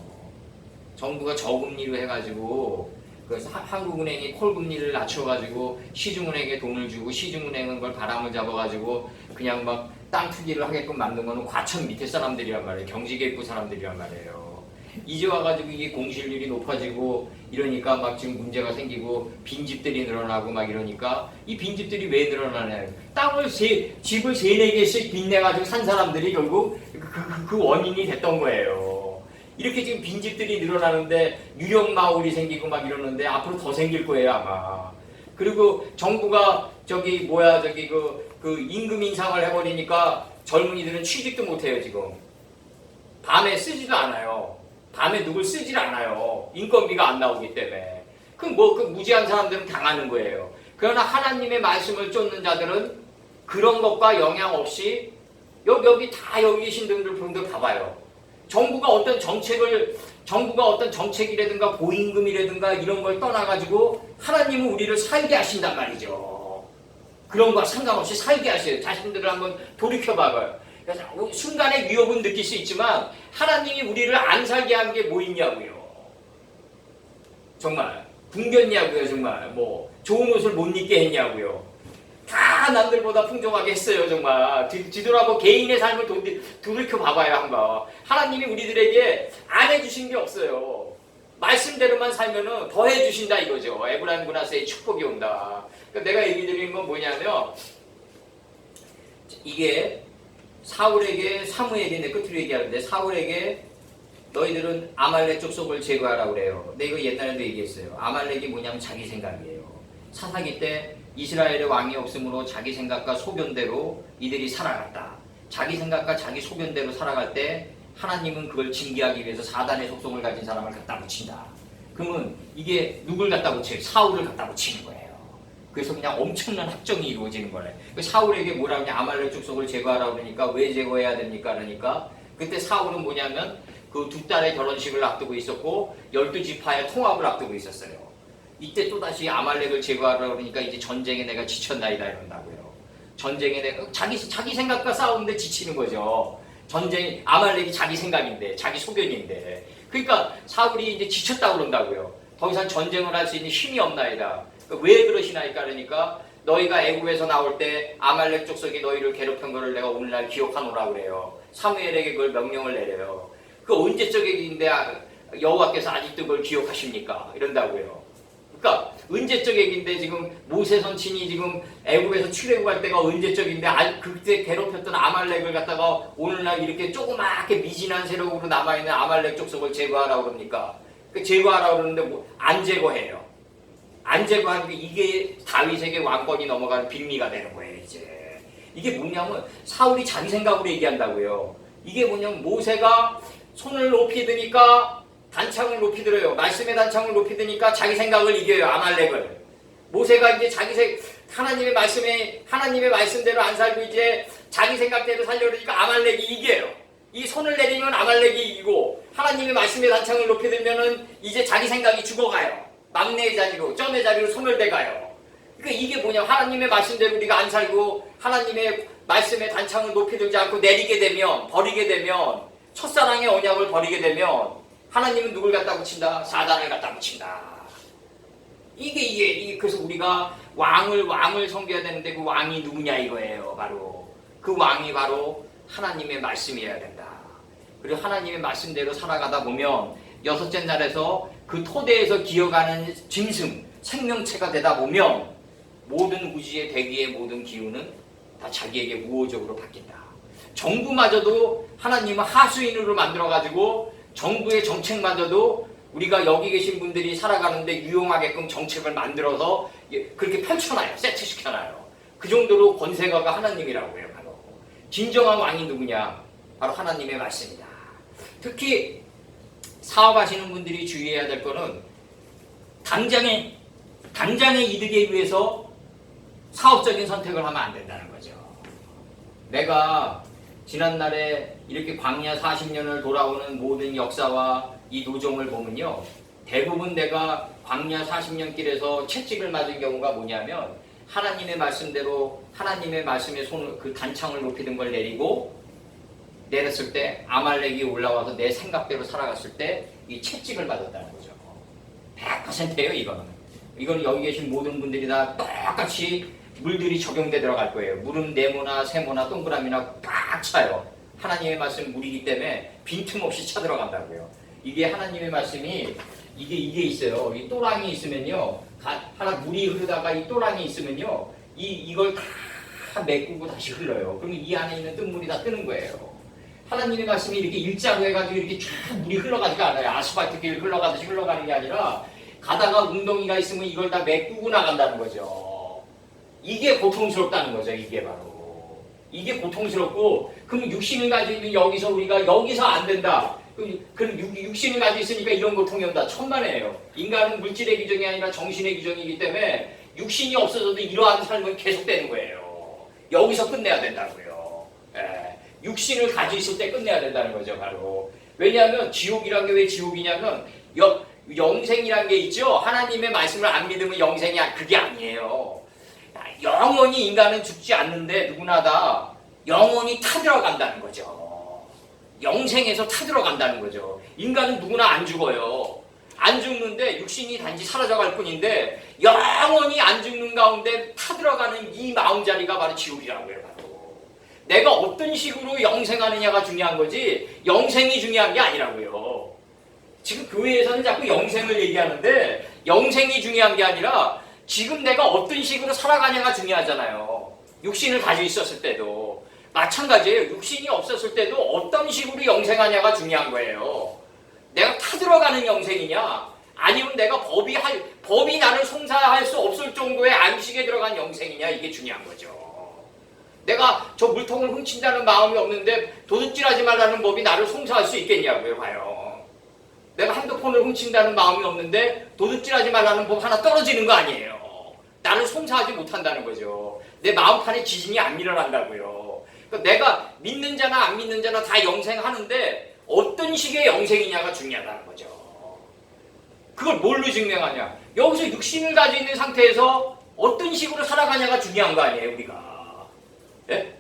정부가 저금리로 해가지고 그래서 한국은행이 콜금리를 낮춰가지고 시중은행에 돈을 주고 시중은행은 그걸 바람을 잡아가지고 그냥 막 땅 투기를 하게끔 만든 거는 과천 밑에 사람들이란 말이에요. 경기계획부 사람들이란 말이에요. 이제 와가지고 이게 공실률이 높아지고 이러니까 막 지금 문제가 생기고 빈집들이 늘어나고 막 이러니까 이 빈집들이 왜 늘어나냐. 집을 3-4개씩 빚내가지고 산 사람들이 결국 그 원인이 됐던 거예요. 이렇게 지금 빈집들이 늘어나는데 유령 마을이 생기고 막 이러는데 앞으로 더 생길 거예요 아마. 그리고 정부가 그 임금 인상을 해버리니까 젊은이들은 취직도 못해요 지금. 밤에 쓰지도 않아요. 밤에 누굴 쓰질 않아요. 인건비가 안 나오기 때문에. 그 무지한 사람들은 당하는 거예요. 그러나 하나님의 말씀을 쫓는 자들은 그런 것과 영향 없이 여기 계신 분들 봐봐요. 정부가 어떤 정책이라든가 보임금이라든가 이런 걸 떠나가지고 하나님은 우리를 살게 하신단 말이죠. 그런 거와 상관없이 살게 하셔요. 자신들을 한번 돌이켜봐봐요. 그래서 순간의 위협은 느낄 수 있지만 하나님이 우리를 안 살게 한 게 뭐 있냐고요. 정말 굶겼냐고요. 정말 뭐 좋은 옷을 못 입게 했냐고요. 다 남들보다 풍족하게 했어요. 정말 뒤돌아보고 개인의 삶을 돌이켜봐봐요. 한번. 하나님이 우리들에게 안 해주신 게 없어요. 말씀대로만 살면은 더 해주신다 이거죠. 에브라임 문화세의 축복이 온다. 그러니까 내가 얘기 드리는 건 뭐냐면 이게 사울에게 사무엘이 끝으로 얘기하는데 사울에게 너희들은 아말렉 족속을 제거하라고 그래요. 근데 이거 옛날에도 얘기했어요. 아말렉이 뭐냐면 자기 생각이에요. 사사기 때 이스라엘의 왕이 없으므로 자기 생각과 소견대로 이들이 살아갔다. 자기 생각과 자기 소견대로 살아갈 때 하나님은 그걸 징계하기 위해서 사단의 속성을 가진 사람을 갖다 붙인다. 그러면 이게 누굴 갖다 붙여요? 사울을 갖다 붙이는 거예요. 그래서 그냥 엄청난 학정이 이루어지는 거래. 사울에게 뭐라고 하냐? 아말렉 족속을 제거하라고 그러니까 왜 제거해야 됩니까? 그러니까 그때 사울은 뭐냐면 그 2딸의 결혼식을 앞두고 있었고 12지파의 통합을 앞두고 있었어요. 이때 또다시 아말렉을 제거하라고 그러니까 이제 전쟁에 내가 지쳤나이다 이런다고요. 전쟁에 내가 자기 생각과 싸우는데 지치는 거죠. 아말렉이 자기 생각인데 자기 소견인데 그러니까 사울이 이제 지쳤다고 그런다고요. 더 이상 전쟁을 할 수 있는 힘이 없나이다. 왜 그러시나이까? 그러니까 너희가 애굽에서 나올 때 아말렉 족속이 너희를 괴롭힌 것을 내가 오늘날 기억하노라 그래요. 사무엘에게 그걸 명령을 내려요. 그 언제적 얘기인데 여호와께서 아직도 그걸 기억하십니까? 이런다고요. 그러니까 언제적 얘기인데 지금 모세 선친이 지금 애굽에서 출애굽할 때가 언제적인데 그때 괴롭혔던 아말렉을 갖다가 오늘날 이렇게 조그맣게 미진한 세력으로 남아있는 아말렉 족속을 제거하라고 그럽니까? 그 제거하라고 그러는데 뭐 안 제거해요. 안 제거하는 게 이게 다윗에게 왕권이 넘어가는 빌미가 되는 거예요. 이제 이게 뭐냐면 사울이 자기 생각으로 얘기한다고요. 이게 뭐냐면 모세가 손을 높이 드니까 단창을 높이 들어요. 말씀의 단창을 높이 드니까 자기 생각을 이겨요. 아말렉을. 모세가 이제 하나님의 말씀대로 안 살고 이제 자기 생각대로 살려니까 아말렉이 이겨요. 이 손을 내리면 아말렉이 이기고 하나님의 말씀의 단창을 높이 들면은 이제 자기 생각이 죽어가요. 막내의 자리로, 점의 자리로 손을 대가요. 그러니까 이게 뭐냐, 하나님의 말씀대로 우리가 안 살고 하나님의 말씀의 단창을 높이 들지 않고 내리게 되면, 버리게 되면, 첫사랑의 언약을 버리게 되면 하나님은 누굴 갖다 붙인다? 사단을 갖다 붙인다. 이게 그래서 우리가 왕을 섬겨야 되는데 그 왕이 누구냐 이거예요. 바로 그 왕이 바로 하나님의 말씀이어야 된다. 그리고 하나님의 말씀대로 살아가다 보면 여섯째 날에서 그 토대에서 기어가는 짐승, 생명체가 되다 보면 모든 우주의 대기의 모든 기운은 다 자기에게 우호적으로 바뀐다. 정부마저도 하나님은 하수인으로 만들어가지고 정부의 정책마저도 우리가 여기 계신 분들이 살아가는데 유용하게끔 정책을 만들어서 그렇게 펼쳐놔요. 세트시켜놔요. 그 정도로 권세가가 하나님이라고 해요. 바로 진정한 왕이 누구냐? 바로 하나님의 말씀이다. 특히 사업하시는 분들이 주의해야 될 거는 당장의 이득에 위해서 사업적인 선택을 하면 안 된다는 거죠. 내가 지난날에 이렇게 광야 40년을 돌아오는 모든 역사와 이 노정을 보면요, 대부분 내가 광야 40년 길에서 채찍을 맞은 경우가 뭐냐면 하나님의 말씀대로 하나님의 말씀에 그 단창을 높이 든 걸 내렸을 때 아말렉이 올라와서 내 생각대로 살아갔을 때 이 채찍을 맞았다는 거죠. 100%예요. 이거는 여기 계신 모든 분들이 다 똑같이 물들이 적용돼 들어갈 거예요. 물은 네모나 세모나 동그라미나 꽉 차요. 하나님의 말씀은 물이기 때문에 빈틈없이 차 들어간다고요. 이게 하나님의 말씀이 이게 있어요. 이 또랑이 있으면요, 하나 물이 흐르다가 이 또랑이 있으면요, 이걸 다 메꾸고 다시 흘러요. 그러면 이 안에 있는 뜬물이 다 뜨는 거예요. 하나님의 말씀이 이렇게 일자로 해가지고 이렇게 쫙 물이 흘러가지가 않아요. 아스팔트 길 흘러가듯이 흘러가는 게 아니라 가다가 웅덩이가 있으면 이걸 다 메꾸고 나간다는 거죠. 이게 고통스럽다는 거죠. 이게 바로 이게 고통스럽고, 그럼 육신을 가지고 있는 우리가 여기서 안 된다. 그럼 육신을 가지고 있으니까 이런 고통이 온다. 천만에요. 인간은 물질의 규정이 아니라 정신의 규정이기 때문에 육신이 없어져도 이러한 삶은 계속되는 거예요. 여기서 끝내야 된다고요. 육신을 가지고 있을 때 끝내야 된다는 거죠. 바로 왜냐하면 지옥이란 게 왜 지옥이냐면 영생이란 게 있죠. 하나님의 말씀을 안 믿으면 영생이 그게 아니에요. 영원히 인간은 죽지 않는데 누구나 다 영원히 타들어간다는 거죠. 영생에서 타들어간다는 거죠. 인간은 누구나 안 죽어요. 안 죽는데 육신이 단지 사라져갈 뿐인데 영원히 안 죽는 가운데 타들어가는 이 마음자리가 바로 지옥이라고 해요. 바로 내가 어떤 식으로 영생하느냐가 중요한 거지 영생이 중요한 게 아니라고요. 지금 교회에서는 자꾸 영생을 얘기하는데 영생이 중요한 게 아니라 지금 내가 어떤 식으로 살아가냐가 중요하잖아요. 육신을 가지고 있었을 때도 마찬가지예요. 육신이 없었을 때도 어떤 식으로 영생하냐가 중요한 거예요. 내가 타들어가는 영생이냐 아니면 내가 법이 나를 송사할 수 없을 정도의 안식에 들어간 영생이냐, 이게 중요한 거죠. 내가 저 물통을 훔친다는 마음이 없는데 도둑질하지 말라는 법이 나를 송사할 수 있겠냐고요. 봐요. 내가 핸드폰을 훔친다는 마음이 없는데 도둑질하지 말라는 법 하나 떨어지는 거 아니에요. 나를 송사하지 못한다는 거죠. 내 마음판에 지진이 안 일어난다고요. 그러니까 내가 믿는 자나 안 믿는 자나 다 영생하는데 어떤 식의 영생이냐가 중요하다는 거죠. 그걸 뭘로 증명하냐? 여기서 육신을 가지고 있는 상태에서 어떤 식으로 살아가냐가 중요한 거 아니에요, 우리가. 예?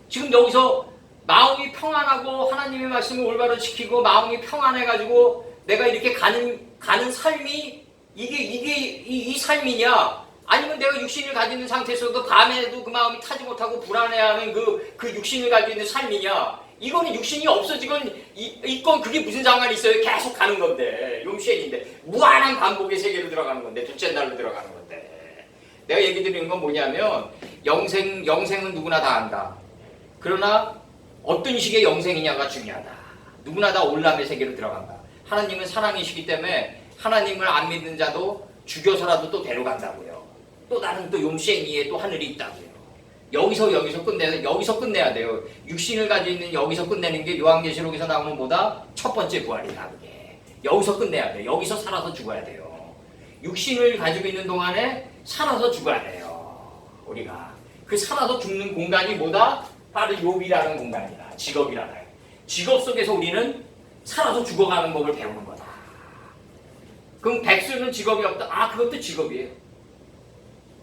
지금 여기서 마음이 평안하고 하나님의 말씀을 올바로 지키고 마음이 평안해가지고 내가 이렇게 가는 삶이 이 삶이냐? 아니면 내가 육신을 가지고 있는 상태에서도 밤에도 그 마음이 타지 못하고 불안해하는 그 육신을 가지고 있는 삶이냐? 이거는 육신이 없어지건 있건 그게 무슨 상관이 있어요? 계속 가는 건데 용시엔인데 무한한 반복의 세계로 들어가는 건데 둘째 날로 들어가는 건데 내가 얘기 드리는 건 뭐냐면 영생은 누구나 다 안다. 그러나 어떤 식의 영생이냐가 중요하다. 누구나 다 올람의 세계로 들어간다. 하나님은 사랑이시기 때문에 하나님을 안 믿는 자도 죽여서라도 또 데려간다고요. 또 다른 또 용시행이에 또 하늘이 있다고요. 여기서 끝내야 돼요. 육신을 가지고 있는 여기서 끝내는 게 요한계시록에서 나오는 보다 첫 번째 부활이다. 그게 여기서 끝내야 돼요. 여기서 살아서 죽어야 돼요. 육신을 가지고 있는 동안에 살아서 죽어야 돼요. 우리가 그 살아서 죽는 공간이 뭐다? 바로 욥이라는 공간이다. 직업이라는. 직업 속에서 우리는 살아서 죽어가는 법을 배우는 거다. 그럼 백수는 직업이 없다. 아, 그것도 직업이에요.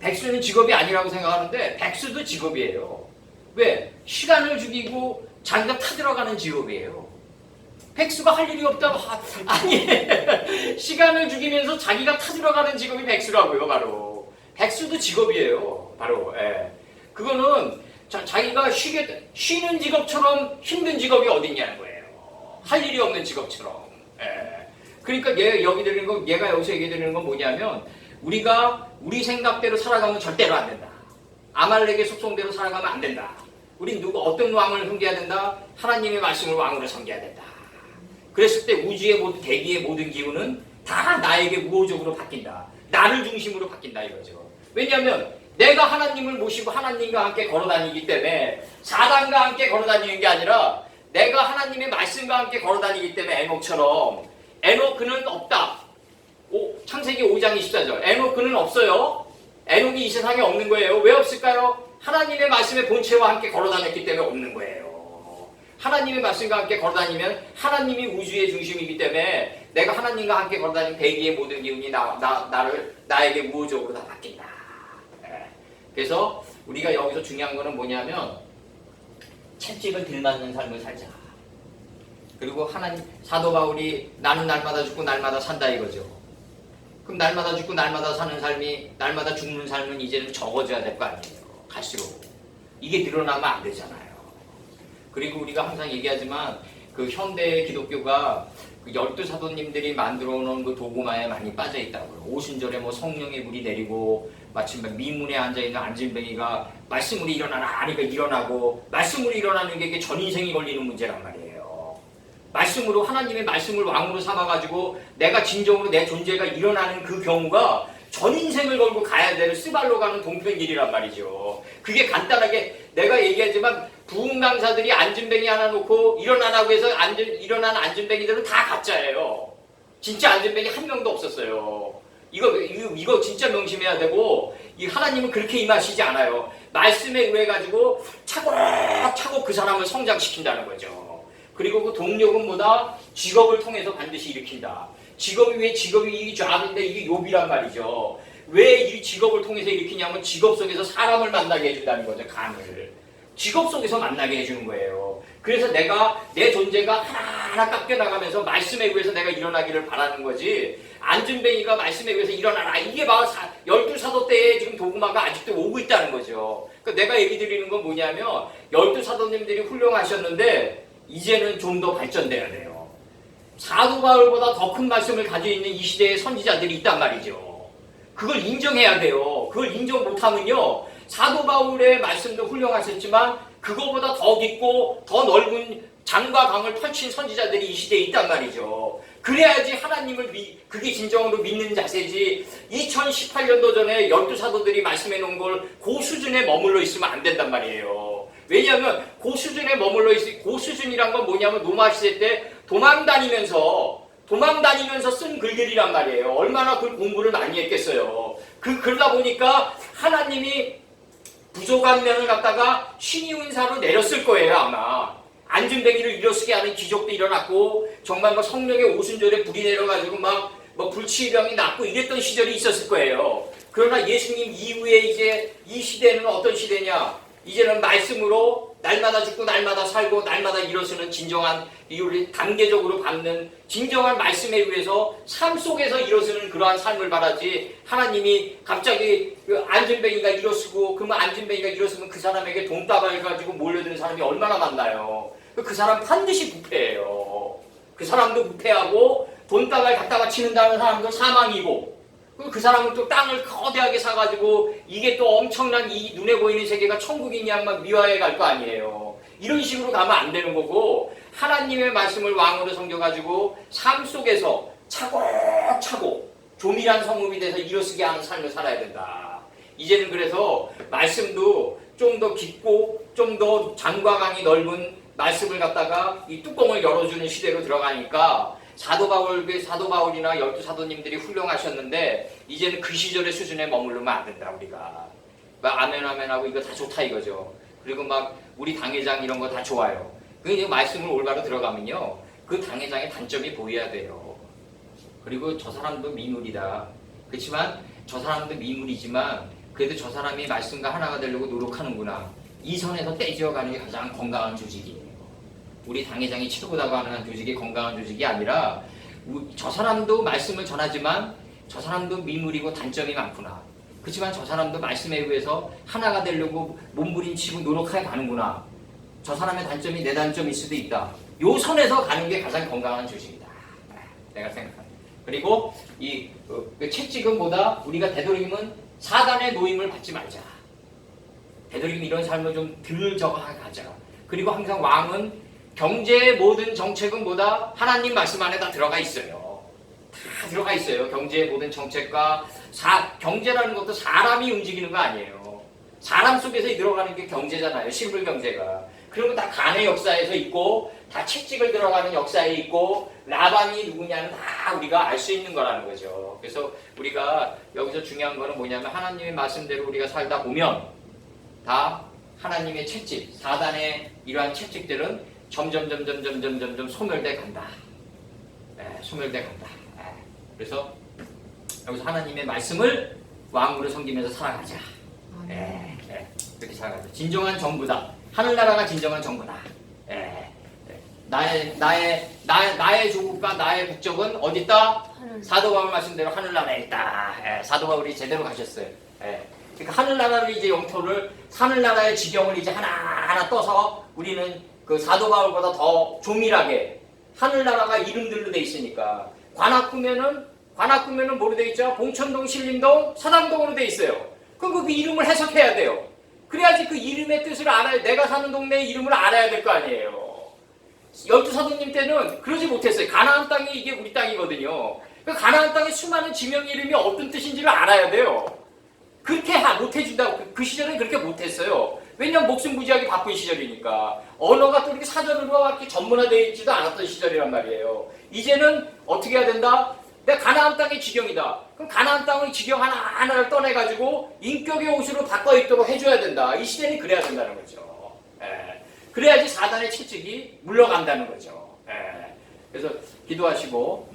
백수는 직업이 아니라고 생각하는데 백수도 직업이에요. 왜? 시간을 죽이고 자기가 타들어가는 직업이에요. 백수가 할 일이 없다고 아니 시간을 죽이면서 자기가 타들어가는 직업이 백수라고요. 바로 백수도 직업이에요. 바로 그거는 자기가 쉬는 직업처럼 힘든 직업이 어디 있냐는 거예요. 할 일이 없는 직업처럼. 그러니까 얘가 여기서 얘기 드리는 건 뭐냐면 우리가 우리 생각대로 살아가면 절대로 안 된다. 아말렉의 속성대로 살아가면 안 된다. 우린 어떤 왕을 섬겨야 된다? 하나님의 말씀을 왕으로 섬겨야 된다. 그랬을 때 우주의 대기의 모든 기운은 다 나에게 우호적으로 바뀐다. 나를 중심으로 바뀐다 이거죠. 왜냐하면 내가 하나님을 모시고 하나님과 함께 걸어다니기 때문에 사단과 함께 걸어다니는 게 아니라 내가 하나님의 말씀과 함께 걸어다니기 때문에 에녹처럼 에녹은 없다. 창세기 5장 24절 에녹은 없어요. 에녹이 이 세상에 없는 거예요. 왜 없을까요? 하나님의 말씀의 본체와 함께 걸어다녔기 때문에 없는 거예요. 하나님의 말씀과 함께 걸어다니면 하나님이 우주의 중심이기 때문에 내가 하나님과 함께 걸어다니는 대기의 모든 기운이 나에게 우호적으로 다 바뀐다. 그래서 우리가 여기서 중요한 거는 뭐냐면 채찍을 들맞는 삶을 살자. 그리고 사도 바울이 나는 날마다 죽고 날마다 산다 이거죠. 그럼 날마다 죽고 날마다 사는 삶이 날마다 죽는 삶은 이제는 적어져야 될 거 아니에요. 갈수록 이게 늘어나면 안 되잖아요. 그리고 우리가 항상 얘기하지만 그 현대 기독교가 그 12사도님들이 만들어 놓은 그 도구마에 많이 빠져 있다고요. 오순절에 뭐 성령의 불이 내리고 마침 미문에 앉아있는 안진뱅이가 말씀으로 일어나라 하니까 일어나고 말씀으로 일어나는 게 전인생이 걸리는 문제란 말이에요. 말씀으로 하나님의 말씀을 왕으로 삼아가지고 내가 진정으로 내 존재가 일어나는 그 경우가 전인생을 걸고 가야 되는 스발로 가는 동편길이란 말이죠. 그게 간단하게 내가 얘기하지만 부흥 강사들이 안진뱅이 하나 놓고 일어나라고 해서 일어난 안진뱅이들은 다 가짜예요. 진짜 안진뱅이 한 명도 없었어요. 이거 진짜 명심해야 되고 이 하나님은 그렇게 임하시지 않아요. 말씀에 의해가지고 차곡차곡 그 사람을 성장시킨다는 거죠. 그리고 그 동력은 뭐다? 직업을 통해서 반드시 일으킨다. 직업이 이 잡인데 이게 욥이란 말이죠. 왜 이 직업을 통해서 일으키냐면 직업 속에서 사람을 만나게 해준다는 거죠. 간을. 직업 속에서 만나게 해주는 거예요. 그래서 내 존재가 하나하나 깎여나가면서 말씀에 의해서 내가 일어나기를 바라는 거지. 안진뱅이가 말씀에 의해서 일어나라. 이게 바로 12사도 때에 지금 도구마가 아직도 오고 있다는 거죠. 그러니까 내가 얘기 드리는 건 뭐냐면 12사도님들이 훌륭하셨는데 이제는 좀 더 발전돼야 돼요. 사도 바울보다 더 큰 말씀을 가지고 있는 이 시대의 선지자들이 있단 말이죠. 그걸 인정해야 돼요. 그걸 인정 못하면요. 사도 바울의 말씀도 훌륭하셨지만 그거보다 더 깊고 더 넓은 장과 강을 펼친 선지자들이 이 시대에 있단 말이죠. 그래야지 하나님을 그게 진정으로 믿는 자세지 2018년도 전에 12사도들이 말씀해 놓은 걸 그 수준에 머물러 있으면 안 된단 말이에요. 왜냐하면 그 수준에 머물러 그 수준이란 건 뭐냐면 노마 시대 때 도망 다니면서 쓴 글들이란 말이에요. 얼마나 그 공부를 많이 했겠어요. 그러다 보니까 하나님이 부족한 면을 갖다가 신의 은사로 내렸을 거예요. 아마 안진뱅이를 일어서게 하는 기적도 일어났고 정말 성령의 오순절에 불이 내려가지고 불치병이 낫고 이랬던 시절이 있었을 거예요. 그러나 예수님 이후에 이제 이 시대는 어떤 시대냐? 이제는 말씀으로 날마다 죽고 날마다 살고 날마다 일어서는 진정한 우리 단계적으로 받는 진정한 말씀에 의해서 삶 속에서 일어서는 그러한 삶을 바라지 하나님이 갑자기 안진뱅이가 일어서고 그러면 안진뱅이가 일어서면 그 사람에게 돈다발 가지고 몰려드는 사람이 얼마나 많나요? 그 사람 반드시 부패해요. 그 사람도 부패하고 돈다발 갖다가 치는다는 사람도 사망이고 그 사람은 또 땅을 거대하게 사가지고 이게 또 엄청난 이 눈에 보이는 세계가 천국인 양만 미화해 갈 거 아니에요. 이런 식으로 가면 안 되는 거고 하나님의 말씀을 왕으로 섬겨가지고 삶 속에서 차곡차곡 조밀한 성읍이 돼서 일어서게 하는 삶을 살아야 된다. 이제는 그래서 말씀도 좀 더 깊고 좀 더 장과 강이 넓은 말씀을 갖다가 이 뚜껑을 열어주는 시대로 들어가니까 사도 바울이나 12사도님들이 훌륭하셨는데 이제는 그 시절의 수준에 머무르면 안 된다. 우리가 막 아멘 하고 이거 다 좋다 이거죠. 그리고 막 우리 당회장 이런 거 다 좋아요. 그 말씀을 올바로 들어가면요 그 당회장의 단점이 보여야 돼요. 그리고 저 사람도 미물이다. 그렇지만 저 사람도 미물이지만 그래도 저 사람이 말씀과 하나가 되려고 노력하는구나. 이 선에서 떼지어가는 게 가장 건강한 조직이에요. 우리 당회장이 최고다고 하는 조직이 건강한 조직이 아니라 저 사람도 말씀을 전하지만 저 사람도 미물이고 단점이 많구나. 그렇지만 저 사람도 말씀에 의해서 하나가 되려고 몸부림치고 노력해 가는구나. 저 사람의 단점이 내 단점일 수도 있다. 요 선에서 가는 게 가장 건강한 조직이다. 내가 생각합니다. 그리고 이 채찍은보다 우리가 되도록이면 사단의 노임을 받지 말자. 되도록이면 이런 삶을 좀 덜 적어가자. 그리고 항상 왕은 경제의 모든 정책은 뭐다? 하나님 말씀 안에 다 들어가 있어요. 다 들어가 있어요. 경제의 모든 정책과 경제라는 것도 사람이 움직이는 거 아니에요. 사람 속에서 들어가는 게 경제잖아요. 실물 경제가. 그러면 다 간의 역사에서 있고 다 채찍을 들어가는 역사에 있고 라반이 누구냐는 다 우리가 알 수 있는 거라는 거죠. 그래서 우리가 여기서 중요한 거는 뭐냐면 하나님의 말씀대로 우리가 살다 보면 다 하나님의 채찍, 사단의 이러한 채찍들은 점점 소멸돼 간다. 소멸돼 간다. 그래서 여기서 하나님의 말씀을 왕으로 섬기면서 살아가자. 그렇게 살아가자. 진정한 정부다. 하늘나라가 진정한 정부다. 나의 조국과 나의 국적은 어디 있다? 사도 바울 말씀대로 하늘나라에 있다. 사도 바울이 제대로 가셨어요. 그러니까 하늘나라를 이제 영토를 하늘나라의 지경을 이제 하나하나 떠서 우리는 그 사도 바울보다 더 조밀하게 하늘나라가 이름들로 돼 있으니까 관악구면은 뭐로 돼 있죠? 봉천동, 신림동, 서당동으로 돼 있어요. 그럼 그 이름을 해석해야 돼요. 그래야지 그 이름의 뜻을 알아야 내가 사는 동네의 이름을 알아야 될 거 아니에요. 12사도님 때는 그러지 못했어요. 가나안 땅이 이게 우리 땅이거든요. 그 가나안 땅의 수많은 지명 이름이 어떤 뜻인지를 알아야 돼요. 그렇게 못해준다고. 그 시절엔 그렇게 못했어요. 왜냐면 목숨 부지하기 바쁜 시절이니까. 언어가 또 이렇게 사전으로 이렇게 전문화되어 있지도 않았던 시절이란 말이에요. 이제는 어떻게 해야 된다? 내가 가나안 땅의 지경이다. 그럼 가나안 땅의 지경 하나를 떠내가지고 인격의 옷으로 바꿔 입도록 해줘야 된다. 이 시대는 그래야 된다는 거죠. 그래야지 사단의 채찍이 물러간다는 거죠. 그래서 기도하시고